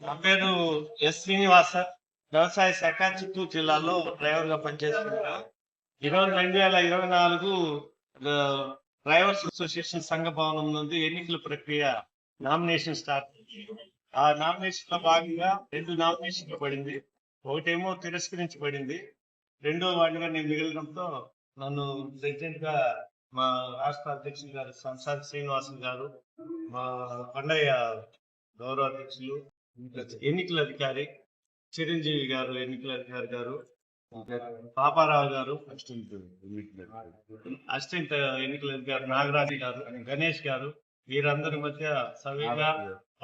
నా పేరు ఎస్ శ్రీనివాస. వ్యవసాయ శాఖ చిత్తూరు జిల్లాలో డ్రైవర్ గా పనిచేస్తున్నాను. ఈరోజు 2024 డ్రైవర్స్ అసోసియేషన్ సంఘ భవనం నుండి ఎన్నికల ప్రక్రియ నామినేషన్ స్టార్ట్. ఆ నామినేషన్ లో భాగంగా 2 నామినేషన్లు పడింది. ఒకటేమో తిరస్కరించబడింది, రెండో వాడిగా నేను మిగలడంతో నన్ను ప్రెసిడెంట్ గా మా రాష్ట్ర అధ్యక్షులు గారు సంసారి శ్రీనివాసన్ గారు, మా కొండయ్య గౌరవ అధ్యక్షులు, ఎన్నికల అధికారి చిరంజీవి గారు, ఎన్నికల అధికారి గారు, పాపారావు గారు, అసిస్టెంట్ ఎన్నికల అధికారి నాగరాజు గారు, గణేష్ గారు, వీరందరి మధ్య సవ్యంగా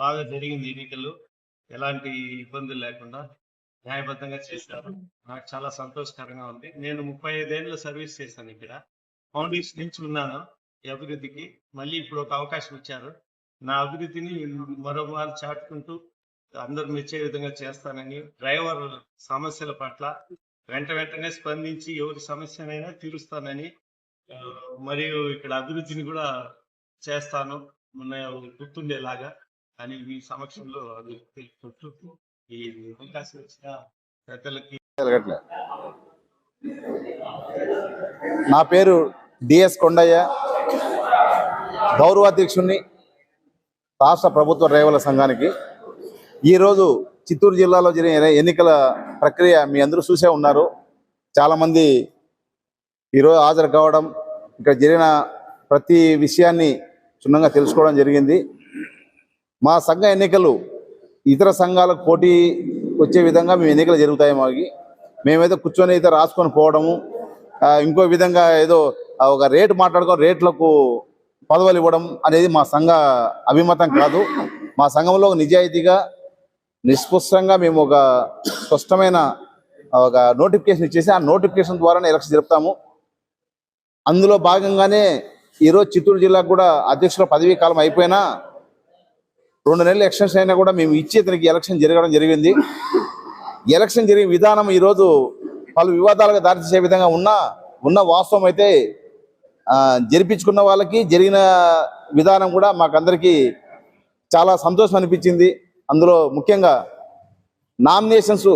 బాగా జరిగింది. ఎన్నికలు ఎలాంటి ఇబ్బందులు లేకుండా న్యాయబద్ధంగా చేశారు. నాకు చాలా సంతోషకరంగా ఉంది. నేను 35 ఏళ్ళ సర్వీస్ చేశాను. ఇక్కడ ఫౌండేషన్ నుంచి ఉన్నాను ఈ అభివృద్ధికి. మళ్ళీ ఇప్పుడు ఒక అవకాశం ఇచ్చారు. నా అభివృద్ధిని మరోమారు చాటుకుంటూ అందరూ మెచ్చే విధంగా చేస్తానని, డ్రైవర్ సమస్యల పట్ల వెంటనే స్పందించి ఎవరి సమస్యనైనా తీరుస్తానని, మరియు ఇక్కడ అభివృద్ధిని కూడా చేస్తాను గుర్తుండేలాగా అని మీ సమక్షంలో తెలుపుకుంటూ ఈ అవకాశం ఇచ్చిన పెద్దలకి. నా పేరు డిఎస్ కొండయ్య, గౌరవాధ్యక్షుడిని రాష్ట్ర ప్రభుత్వ డ్రైవర్ల సంఘానికి. ఈరోజు చిత్తూరు జిల్లాలో జరిగిన ఎన్నికల ప్రక్రియ మీ అందరూ చూసే ఉన్నారు. చాలామంది ఈరోజు హాజరు కావడం, ఇక్కడ జరిగిన ప్రతి విషయాన్ని క్షుణ్ణంగా తెలుసుకోవడం జరిగింది. మా సంఘ ఎన్నికలు ఇతర సంఘాలకు పోటీ వచ్చే విధంగా మేము ఎన్నికలు జరుగుతాయి. మేమేదో కూర్చొని అయితే రాసుకొని పోవడము, ఇంకో విధంగా ఏదో ఒక రేటు మాట్లాడుకొని రేట్లకు పదవులు ఇవ్వడం అనేది మా సంఘ అభిమతం కాదు. మా సంఘంలో నిజాయితీగా నిష్పృష్టంగా మేము ఒక స్పష్టమైన ఒక నోటిఫికేషన్ ఇచ్చేసి ఆ నోటిఫికేషన్ ద్వారానే ఎలక్షన్ జరుపుతాము. అందులో భాగంగానే ఈరోజు చిత్తూరు జిల్లాకు కూడా అధ్యక్షుల పదవీ కాలం అయిపోయినా 2 నెలలు ఎలక్షన్స్ అయినా కూడా మేము ఇచ్చి ఇతనికి ఎలక్షన్ జరగడం జరిగింది. ఎలక్షన్ జరిగే విధానం ఈరోజు పలు వివాదాలకు దారితీసే విధంగా ఉన్న వాస్తవం అయితే జరిపించుకున్న వాళ్ళకి జరిగిన విధానం కూడా మాకందరికీ చాలా సంతోషం అనిపించింది. అందులో ముఖ్యంగా నామినేషన్స్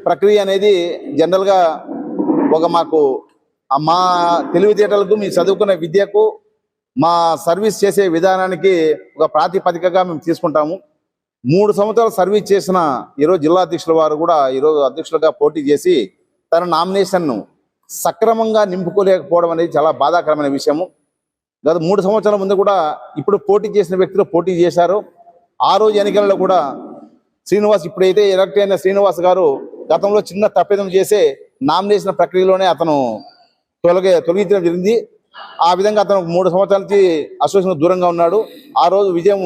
ప్రక్రియ అనేది జనరల్గా మాకు మా తెలివితేటలకు, మీ చదువుకున్న విద్యకు, మా సర్వీస్ చేసే విధానానికి ఒక ప్రాతిపదికగా మేము తీసుకుంటాము. 3 సంవత్సరాలు సర్వీస్ చేసిన ఈరోజు జిల్లా అధ్యక్షుల వారు కూడా ఈరోజు అధ్యక్షులుగా పోటీ చేసి తన నామినేషన్ను సక్రమంగా నింపుకోలేకపోవడం అనేది చాలా బాధాకరమైన విషయము. గత 3 సంవత్సరాల ముందు కూడా ఇప్పుడు పోటీ చేసిన వ్యక్తులు పోటీ చేశారు. ఆ రోజు ఎన్నికలలో కూడా శ్రీనివాస్, ఇప్పుడైతే ఎలక్ట్ అయిన శ్రీనివాస్ గారు గతంలో చిన్న తప్పిదం చేసే నామినేషన్ ప్రక్రియలోనే అతను తొలగించడం జరిగింది. ఆ విధంగా అతను 3 సంవత్సరాల నుంచి అసోసియేషన్ దూరంగా ఉన్నాడు. ఆ రోజు విజయం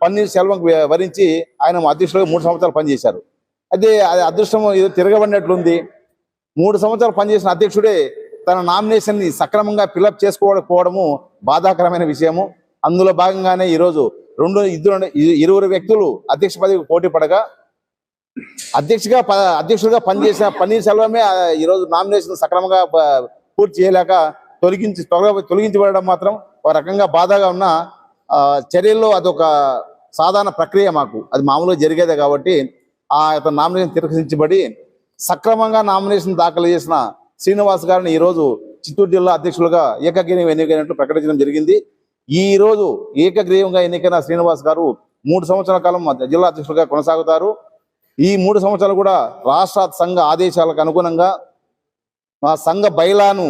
పన్నీర్ సెల్వం వరించి ఆయన అధ్యక్షులుగా 3 సంవత్సరాలు పనిచేశారు. అయితే అది అదృష్టం ఏదో తిరగబడినట్లుంది. 3 సంవత్సరాలు పనిచేసిన అధ్యక్షుడే తన నామినేషన్ని సక్రమంగా ఫిలప్ చేసుకోకపోవడము బాధాకరమైన విషయము. అందులో భాగంగానే ఈరోజు 20 వ్యక్తులు అధ్యక్ష పదవికి పోటీ పడగా అధ్యక్షుడిగా పనిచేసిన పన్నీర్ సెల్వమే ఈరోజు నామినేషన్ సక్రమంగా పూర్తి చేయలేక తొలగించబడడం మాత్రం ఒక రకంగా బాధగా ఉన్న చర్యల్లో అదొక సాధారణ ప్రక్రియ. మాకు అది మామూలుగా జరిగేదే కాబట్టి అతను నామినేషన్ తిరస్కరించబడి సక్రమంగా నామినేషన్ దాఖలు చేసిన శ్రీనివాస్ గారిని ఈరోజు చిత్తూరు జిల్లా అధ్యక్షులుగా ఏకగ్రీవం ఎన్నికైనట్లు ప్రకటించడం జరిగింది. ఈ రోజు ఏకగ్రీవంగా ఎన్నికైన శ్రీనివాస్ గారు 3 సంవత్సరాల కాలం జిల్లా అధ్యక్షులుగా కొనసాగుతారు. ఈ 3 సంవత్సరాలు కూడా రాష్ట్ర సంఘ ఆదేశాలకు అనుగుణంగా మా సంఘ బైలాను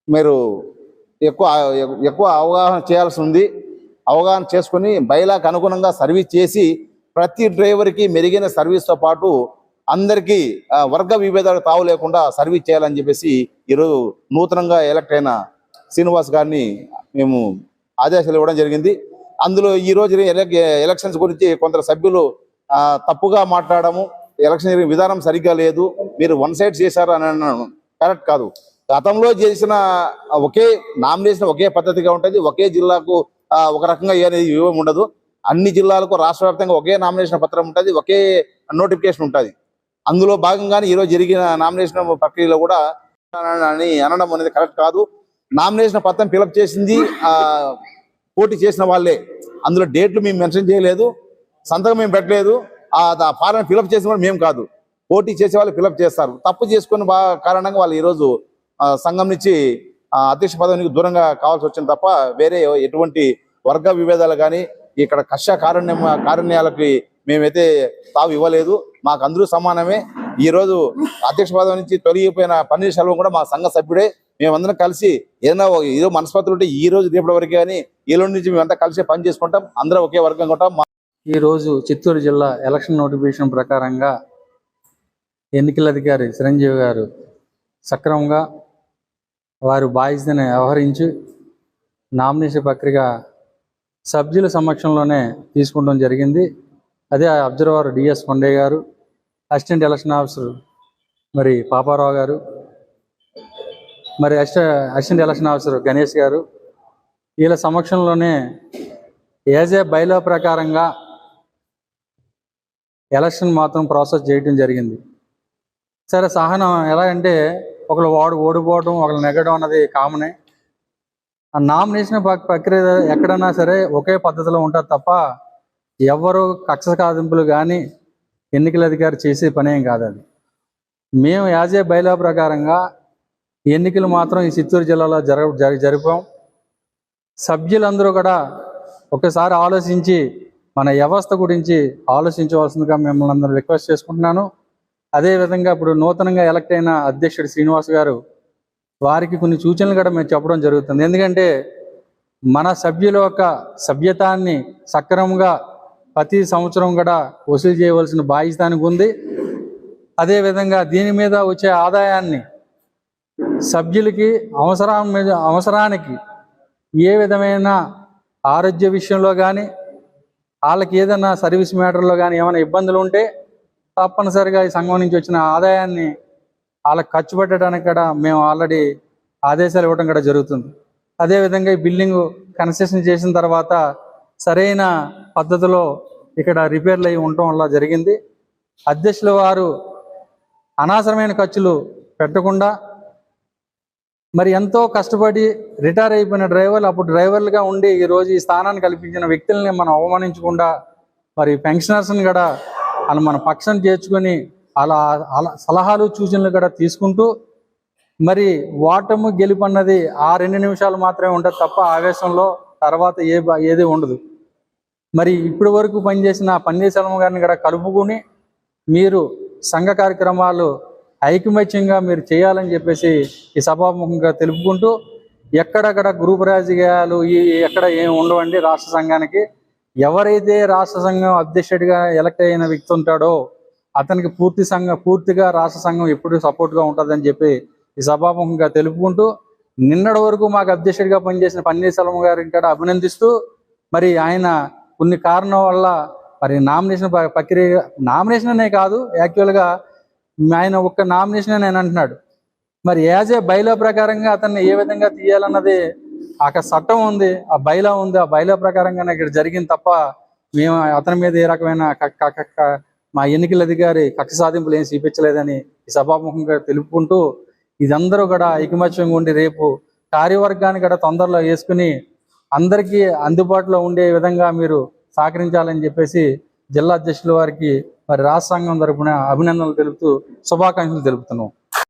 మీరు ఎక్కువ అవగాహన చేయాల్సి ఉంది. అవగాహన చేసుకుని బైలాకు అనుగుణంగా సర్వీస్ చేసి ప్రతి డ్రైవర్కి మెరుగైన సర్వీస్తో పాటు అందరికీ వర్గ విభేదాలు తావు లేకుండా సర్వీస్ చేయాలని చెప్పేసి ఈరోజు నూతనంగా ఎలక్ట్ అయిన శ్రీనివాస్ గారిని మేము ఆదేశాలు ఇవ్వడం జరిగింది. అందులో ఈరోజు ఎలక్షన్స్ గురించి కొందరు సభ్యులు తప్పుగా మాట్లాడము, ఎలక్షన్ జరిగిన విధానం సరిగ్గా లేదు, మీరు వన్ సైడ్ చేశారు అని అన్నాను. కరెక్ట్ కాదు. గతంలో చేసిన ఒకే నామినేషన్ ఒకే పద్ధతిగా ఉంటుంది. ఒకే జిల్లాకు ఒక రకంగా ఏమీ ఉండదు. అన్ని జిల్లాలకు రాష్ట్ర వ్యాప్తంగా ఒకే నామినేషన్ పత్రం ఉంటుంది, ఒకే నోటిఫికేషన్ ఉంటుంది. అందులో భాగంగానే ఈరోజు జరిగిన నామినేషన్ ప్రక్రియలో కూడా అని అనడం అనేది కరెక్ట్ కాదు. నామినేషన్ పత్రం ఫిలప్ చేసింది పోటీ చేసిన వాళ్ళే. అందులో డేట్లు మేము మెన్షన్ చేయలేదు. సంతకం మేము పెట్టలేదు, ఆ ఫారం ఫిలప్ చేసిన కూడా మేము కాదు, పోటీ చేసే వాళ్ళు ఫిలప్ చేస్తారు. తప్పు చేసుకున్న కారణంగా వాళ్ళు ఈరోజు సంఘం నుంచి అధ్యక్ష పదవికి దూరంగా కావాల్సి వచ్చింది తప్ప వేరే ఎటువంటి వర్గ విభేదాలు కానీ ఇక్కడ కష్ట కారణ్యాలకి మేమైతే తావు ఇవ్వలేదు. మాకు అందరూ సమానమే. ఈ రోజు అధ్యక్ష పదవి నుంచి తొలగిపోయిన పన్నీర్సెల్వం కూడా మా సంఘ సభ్యుడే. మేమందరం కలిసి ఏదో మనస్పర్ధలు ఉంటే ఈ రోజు రేపటి వరకు కానీ ఈ రోజు నుంచి మేమంతా కలిసి పని చేసుకుంటాం. అందరం ఒకే వర్గంగా ఉంటాం. ఈ రోజు చిత్తూరు జిల్లా ఎలక్షన్ నోటిఫికేషన్ ప్రకారంగా ఎన్నికల అధికారి చిరంజీవి గారు సక్రమంగా వారు బాధ్యతను వ్యవహరించి నామినేషన్ ప్రక్రియ సభ్యుల సమక్షంలోనే తీసుకోవడం జరిగింది. అదే అబ్జర్వర్ డిఎస్ కొండయ్య గారు, అసిస్టెంట్ ఎలక్షన్ ఆఫీసర్ మరి పాపారావు గారు, మరి అసిస్టెంట్ ఎలక్షన్ ఆఫీసర్ గణేష్ గారు, వీళ్ళ సమక్షంలోనే యాజ్ ఏ బైలా ప్రకారంగా ఎలక్షన్ మాత్రం ప్రాసెస్ చేయడం జరిగింది. సరే, సహనం ఎలా అంటే ఒకళ్ళు ఓడిపోవడం ఒకళ్ళు నెగ్గడం అన్నది కామనే. ఆ నామినేషన్ ప్రక్రియ ఎక్కడన్నా సరే ఒకే పద్ధతిలో ఉంటుంది తప్ప ఎవరు కక్ష సాధింపులు కానీ ఎన్నికల అధికారి చేసే పనేం కాదు అది. మేము యాజ్ ఏ బైలా ప్రకారంగా ఎన్నికలు మాత్రం ఈ చిత్తూరు జిల్లాలో జరిపాం. సభ్యులందరూ కూడా ఒకసారి ఆలోచించి మన వ్యవస్థ గురించి ఆలోచించవలసిందిగా మిమ్మల్ని అందరూ రిక్వెస్ట్ చేసుకుంటున్నాను. అదేవిధంగా ఇప్పుడు నూతనంగా ఎలక్ట్ అయిన అధ్యక్షుడు శ్రీనివాస్ గారు వారికి కొన్ని సూచనలు కూడా మేము చెప్పడం జరుగుతుంది. ఎందుకంటే మన సభ్యుల యొక్క సభ్యతాన్ని సక్రమంగా ప్రతి సంవత్సరం కూడా వసూలు చేయవలసిన బాధ్యత ఉంది. అదేవిధంగా దీని మీద వచ్చే ఆదాయాన్ని సభ్యులకి అవసరానికి ఏ విధమైన ఆరోగ్య విషయంలో కానీ వాళ్ళకి ఏదైనా సర్వీస్ మ్యాటర్లో కానీ ఏమైనా ఇబ్బందులు ఉంటే తప్పనిసరిగా ఈ సంఘం నుంచి వచ్చిన ఆదాయాన్ని వాళ్ళకి ఖర్చు పెట్టడానికి కూడా మేము ఆల్రెడీ ఆదేశాలు ఇవ్వడం కూడా జరుగుతుంది. అదేవిధంగా ఈ బిల్డింగ్ కన్స్ట్రక్షన్ చేసిన తర్వాత సరైన పద్ధతిలో ఇక్కడ రిపేర్లు అయి ఉండటం వల్ల జరిగింది. అధ్యక్షుల వారు అనవసరమైన ఖర్చులు పెట్టకుండా మరి ఎంతో కష్టపడి రిటైర్ అయిపోయిన డ్రైవర్లు అప్పుడు డ్రైవర్లుగా ఉండి ఈరోజు ఈ స్థానాన్ని కల్పించిన వ్యక్తుల్ని మనం అవమానించకుండా మరి పెన్షనర్స్ని కూడా వాళ్ళు మన పక్షం చేర్చుకొని అలా సలహాలు సూచనలు కూడా తీసుకుంటూ మరి ఓటము గెలుపు అన్నది ఆ 2 నిమిషాలు మాత్రమే ఉంటుంది తప్ప ఆవేశంలో తర్వాత ఏది ఉండదు. మరి ఇప్పటి వరకు పనిచేసిన పన్నీర్సెల్వం గారిని కూడా కలుపుకొని మీరు సంఘ కార్యక్రమాలు ఐకమత్యంగా మీరు చేయాలని చెప్పేసి ఈ సభాముఖంగా తెలుపుకుంటూ ఎక్కడక్కడ గ్రూప్ రాజకీయాలు ఎక్కడ ఏమి ఉండవండి. రాష్ట్ర సంఘానికి ఎవరైతే రాష్ట్ర సంఘం అధ్యక్షుడిగా ఎలక్ట్ అయిన వ్యక్తి ఉంటాడో అతనికి పూర్తిగా రాష్ట్ర సంఘం ఎప్పుడు సపోర్ట్గా ఉంటుందని చెప్పి ఈ సభాముఖంగా తెలుపుకుంటూ నిన్నటి వరకు మాకు అధ్యక్షుడిగా పనిచేసిన పన్నీర్సెల్వం గారిని కూడా అభినందిస్తూ మరి ఆయన కొన్ని కారణం వల్ల మరి నామినేషన్ అనే కాదు, యాక్చువల్గా ఆయన ఒక్క నామినేషన్ అని అంటున్నాడు. మరి యాజ్ ఏ బైలా ప్రకారంగా అతన్ని ఏ విధంగా తీయాలన్నది అక్కడ చట్టం ఉంది, ఆ బైలా ఉంది, ఆ బైలా ప్రకారంగానే ఇక్కడ జరిగింది తప్ప మేము అతని మీద ఏ రకమైన మా ఎన్నికల అధికారి కక్ష సాధింపులు ఏం చూపించలేదని ఈ సభాముఖంగా తెలుపుకుంటూ ఇదందరూ కూడా ఐకమత్యంగా ఉండి రేపు కార్యవర్గాన్ని కూడా తొందరలో వేసుకుని అందరికీ అందుబాటులో ఉండే విధంగా మీరు సహకరించాలని చెప్పేసి జిల్లా అధ్యక్షుల వారికి మరి రాష్ట్ర సంఘం తరపున అభినందనలు తెలుపుతూ శుభాకాంక్షలు తెలుపుతున్నాం.